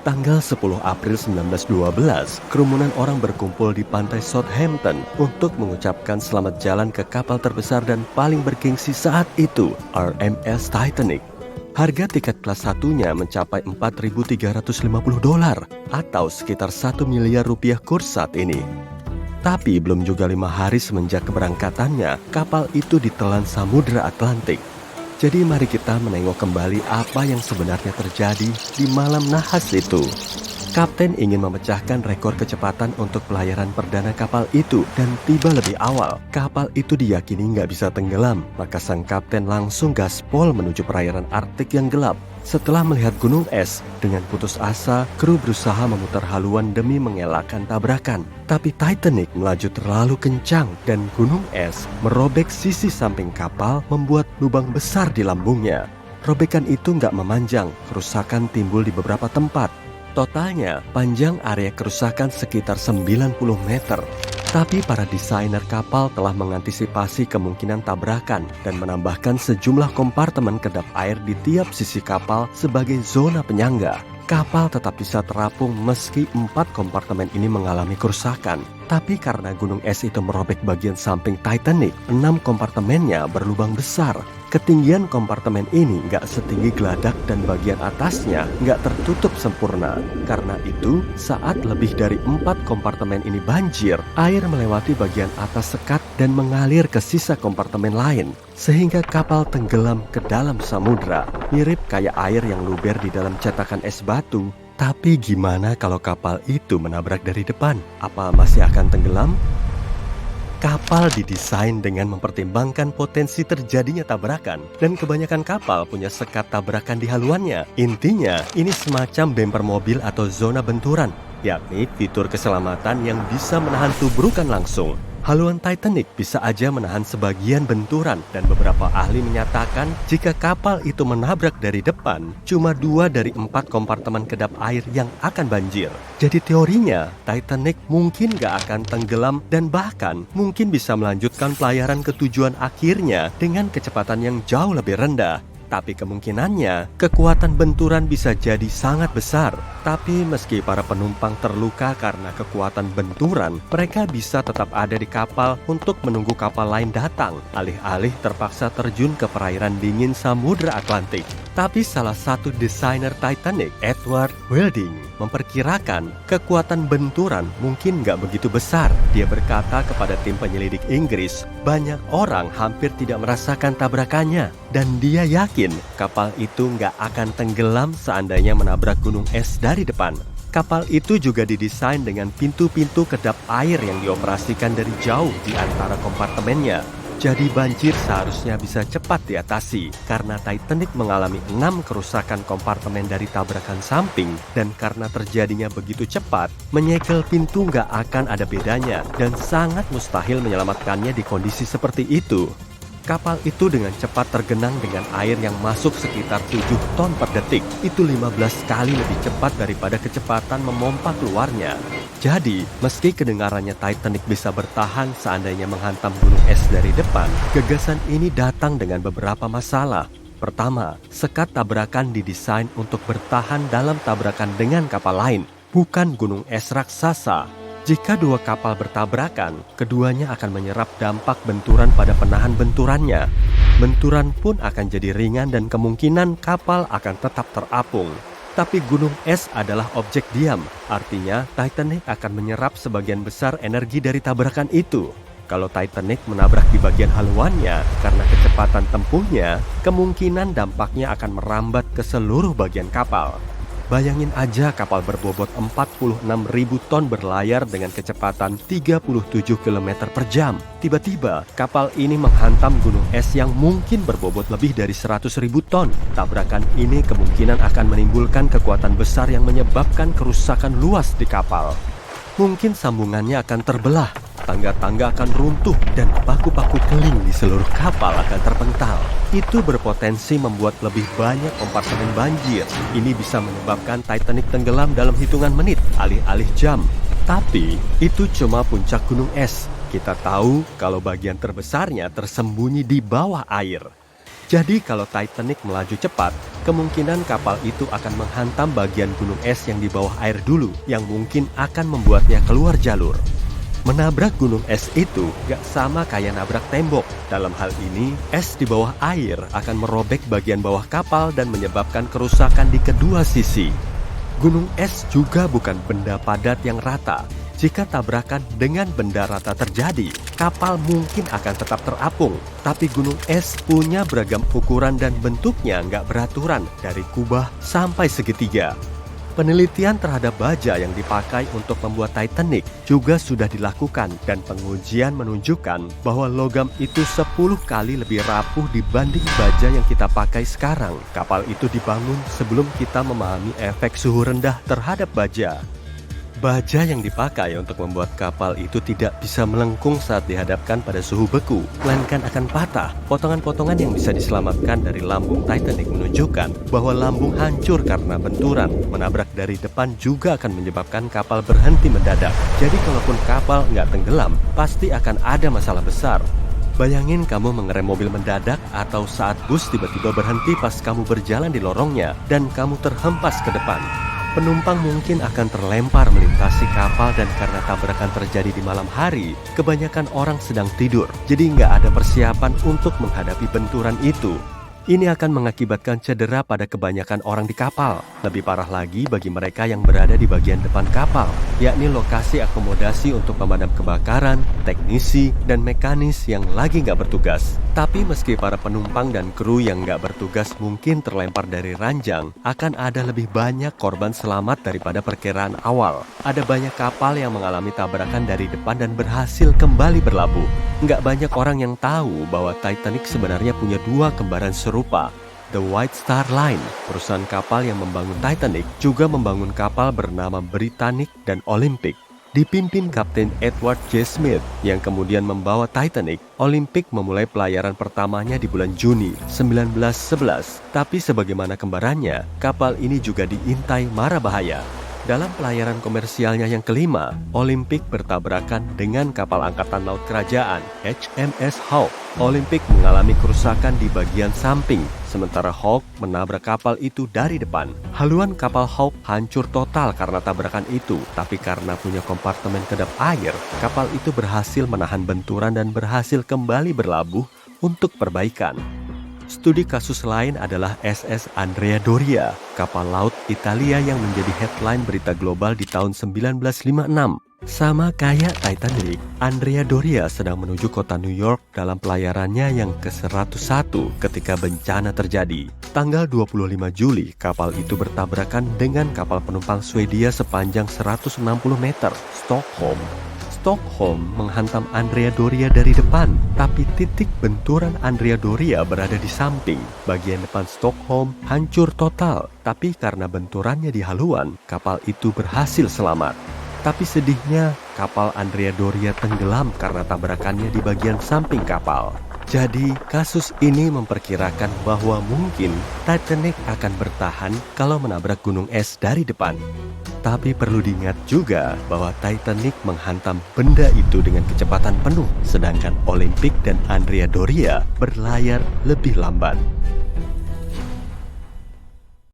Tanggal 10 April 1912, kerumunan orang berkumpul di pantai Southampton untuk mengucapkan selamat jalan ke kapal terbesar dan paling bergengsi saat itu, RMS Titanic. Harga tiket kelas satunya mencapai $4.350 atau sekitar 1 miliar rupiah kurs saat ini. Tapi belum juga 5 hari semenjak keberangkatannya, kapal itu ditelan Samudra Atlantik. Jadi mari kita menengok kembali apa yang sebenarnya terjadi di malam nahas itu. Kapten ingin memecahkan rekor kecepatan untuk pelayaran perdana kapal itu dan tiba lebih awal. Kapal itu diyakini nggak bisa tenggelam, maka sang kapten langsung gaspol menuju perairan Arktik yang gelap. Setelah melihat gunung es, dengan putus asa, kru berusaha memutar haluan demi mengelakkan tabrakan. Tapi Titanic melaju terlalu kencang dan gunung es merobek sisi samping kapal membuat lubang besar di lambungnya. Robekan itu nggak memanjang, kerusakan timbul di beberapa tempat. Totalnya, panjang area kerusakan sekitar 90 meter. Tapi para desainer kapal telah mengantisipasi kemungkinan tabrakan dan menambahkan sejumlah kompartemen kedap air di tiap sisi kapal sebagai zona penyangga. Kapal tetap bisa terapung meski 4 kompartemen ini mengalami kerusakan. Tapi karena gunung es itu merobek bagian samping Titanic, 6 kompartemennya berlubang besar. Ketinggian kompartemen ini nggak setinggi geladak dan bagian atasnya nggak tertutup sempurna. Karena itu, saat lebih dari 4 kompartemen ini banjir, air melewati bagian atas sekat dan mengalir ke sisa kompartemen lain. Sehingga kapal tenggelam ke dalam samudra, mirip kayak air yang luber di dalam cetakan es batu. Tapi gimana kalau kapal itu menabrak dari depan? Apa masih akan tenggelam? Kapal didesain dengan mempertimbangkan potensi terjadinya tabrakan, dan kebanyakan kapal punya sekat tabrakan di haluannya. Intinya, ini semacam bemper mobil atau zona benturan, yakni fitur keselamatan yang bisa menahan tubrukan langsung. Haluan Titanic bisa aja menahan sebagian benturan, dan beberapa ahli menyatakan jika kapal itu menabrak dari depan, cuma 2 dari 4 kompartemen kedap air yang akan banjir. Jadi teorinya, Titanic mungkin gak akan tenggelam dan bahkan mungkin bisa melanjutkan pelayaran ke tujuan akhirnya dengan kecepatan yang jauh lebih rendah. Tapi kemungkinannya, kekuatan benturan bisa jadi sangat besar. Tapi meski para penumpang terluka karena kekuatan benturan, mereka bisa tetap ada di kapal untuk menunggu kapal lain datang, alih-alih terpaksa terjun ke perairan dingin Samudra Atlantik. Tapi salah satu desainer Titanic, Edward Wilding, memperkirakan kekuatan benturan mungkin nggak begitu besar. Dia berkata kepada tim penyelidik Inggris, banyak orang hampir tidak merasakan tabrakannya, dan dia yakin kapal itu nggak akan tenggelam seandainya menabrak gunung es dari depan. Kapal itu juga didesain dengan pintu-pintu kedap air yang dioperasikan dari jauh di antara kompartemennya. Jadi banjir seharusnya bisa cepat diatasi karena Titanic mengalami 6 kerusakan kompartemen dari tabrakan samping, dan karena terjadinya begitu cepat, menyegel pintu nggak akan ada bedanya dan sangat mustahil menyelamatkannya di kondisi seperti itu. Kapal itu dengan cepat tergenang dengan air yang masuk sekitar 7 ton per detik. Itu 15 kali lebih cepat daripada kecepatan memompa keluarnya. Jadi, meski kedengarannya Titanic bisa bertahan seandainya menghantam gunung es dari depan, gagasan ini datang dengan beberapa masalah. Pertama, sekat tabrakan didesain untuk bertahan dalam tabrakan dengan kapal lain, bukan gunung es raksasa. Jika 2 kapal bertabrakan, keduanya akan menyerap dampak benturan pada penahan benturannya. Benturan pun akan jadi ringan dan kemungkinan kapal akan tetap terapung. Tapi gunung es adalah objek diam, artinya Titanic akan menyerap sebagian besar energi dari tabrakan itu. Kalau Titanic menabrak di bagian haluannya, karena kecepatan tempuhnya, kemungkinan dampaknya akan merambat ke seluruh bagian kapal. Bayangin aja kapal berbobot 46.000 ton berlayar dengan kecepatan 37 km per jam. Tiba-tiba kapal ini menghantam gunung es yang mungkin berbobot lebih dari 100.000 ton. Tabrakan ini kemungkinan akan menimbulkan kekuatan besar yang menyebabkan kerusakan luas di kapal. Mungkin sambungannya akan terbelah, tangga-tangga akan runtuh, dan paku-paku keling di seluruh kapal akan terpental. Itu berpotensi membuat lebih banyak kompartemen banjir. Ini bisa menyebabkan Titanic tenggelam dalam hitungan menit, alih-alih jam. Tapi, itu cuma puncak gunung es. Kita tahu kalau bagian terbesarnya tersembunyi di bawah air. Jadi kalau Titanic melaju cepat, kemungkinan kapal itu akan menghantam bagian gunung es yang di bawah air dulu, yang mungkin akan membuatnya keluar jalur. Menabrak gunung es itu gak sama kayak nabrak tembok. Dalam hal ini, es di bawah air akan merobek bagian bawah kapal dan menyebabkan kerusakan di kedua sisi. Gunung es juga bukan benda padat yang rata. Jika tabrakan dengan benda rata terjadi, kapal mungkin akan tetap terapung. Tapi gunung es punya beragam ukuran dan bentuknya nggak beraturan, dari kubah sampai segitiga. Penelitian terhadap baja yang dipakai untuk membuat Titanic juga sudah dilakukan, dan pengujian menunjukkan bahwa logam itu 10 kali lebih rapuh dibanding baja yang kita pakai sekarang. Kapal itu dibangun sebelum kita memahami efek suhu rendah terhadap baja. Baja yang dipakai untuk membuat kapal itu tidak bisa melengkung saat dihadapkan pada suhu beku, melainkan akan patah. Potongan-potongan yang bisa diselamatkan dari lambung Titanic menunjukkan bahwa lambung hancur karena benturan menabrak dari depan juga akan menyebabkan kapal berhenti mendadak. Jadi kalaupun kapal nggak tenggelam, pasti akan ada masalah besar. Bayangin kamu mengerem mobil mendadak atau saat bus tiba-tiba berhenti pas kamu berjalan di lorongnya dan kamu terhempas ke depan. Penumpang mungkin akan terlempar melintasi kapal, dan karena tabrakan terjadi di malam hari, kebanyakan orang sedang tidur. Jadi nggak ada persiapan untuk menghadapi benturan itu. Ini akan mengakibatkan cedera pada kebanyakan orang di kapal. Lebih parah lagi bagi mereka yang berada di bagian depan kapal, yakni lokasi akomodasi untuk pemadam kebakaran, teknisi, dan mekanis yang lagi nggak bertugas. Tapi meski para penumpang dan kru yang nggak bertugas mungkin terlempar dari ranjang, akan ada lebih banyak korban selamat daripada perkiraan awal. Ada banyak kapal yang mengalami tabrakan dari depan dan berhasil kembali berlabuh. Nggak banyak orang yang tahu bahwa Titanic sebenarnya punya dua kembaran serupa. The White Star Line, perusahaan kapal yang membangun Titanic, juga membangun kapal bernama Britannic dan Olympic. Dipimpin Kapten Edward J. Smith yang kemudian membawa Titanic, Olympic memulai pelayaran pertamanya di bulan Juni 1911. Tapi sebagaimana kembarannya, kapal ini juga diintai mara bahaya. Dalam pelayaran komersialnya yang kelima, Olympic bertabrakan dengan kapal angkatan laut kerajaan HMS Hawke. Olympic mengalami kerusakan di bagian samping, sementara Hawke menabrak kapal itu dari depan. Haluan kapal Hawke hancur total karena tabrakan itu, tapi karena punya kompartemen kedap air, kapal itu berhasil menahan benturan dan berhasil kembali berlabuh untuk perbaikan. Studi kasus lain adalah SS Andrea Doria, kapal laut Italia yang menjadi headline berita global di tahun 1956. Sama kayak Titanic, Andrea Doria sedang menuju kota New York dalam pelayarannya yang ke-101 ketika bencana terjadi. Tanggal 25 Juli, kapal itu bertabrakan dengan kapal penumpang Swedia sepanjang 160 meter, Stockholm. Stockholm menghantam Andrea Doria dari depan, tapi titik benturan Andrea Doria berada di samping. Bagian depan Stockholm hancur total, tapi karena benturannya di haluan, kapal itu berhasil selamat. Tapi sedihnya, kapal Andrea Doria tenggelam karena tabrakannya di bagian samping kapal. Jadi, kasus ini memperkirakan bahwa mungkin Titanic akan bertahan kalau menabrak gunung es dari depan. Tapi perlu diingat juga bahwa Titanic menghantam benda itu dengan kecepatan penuh, sedangkan Olympic dan Andrea Doria berlayar lebih lambat.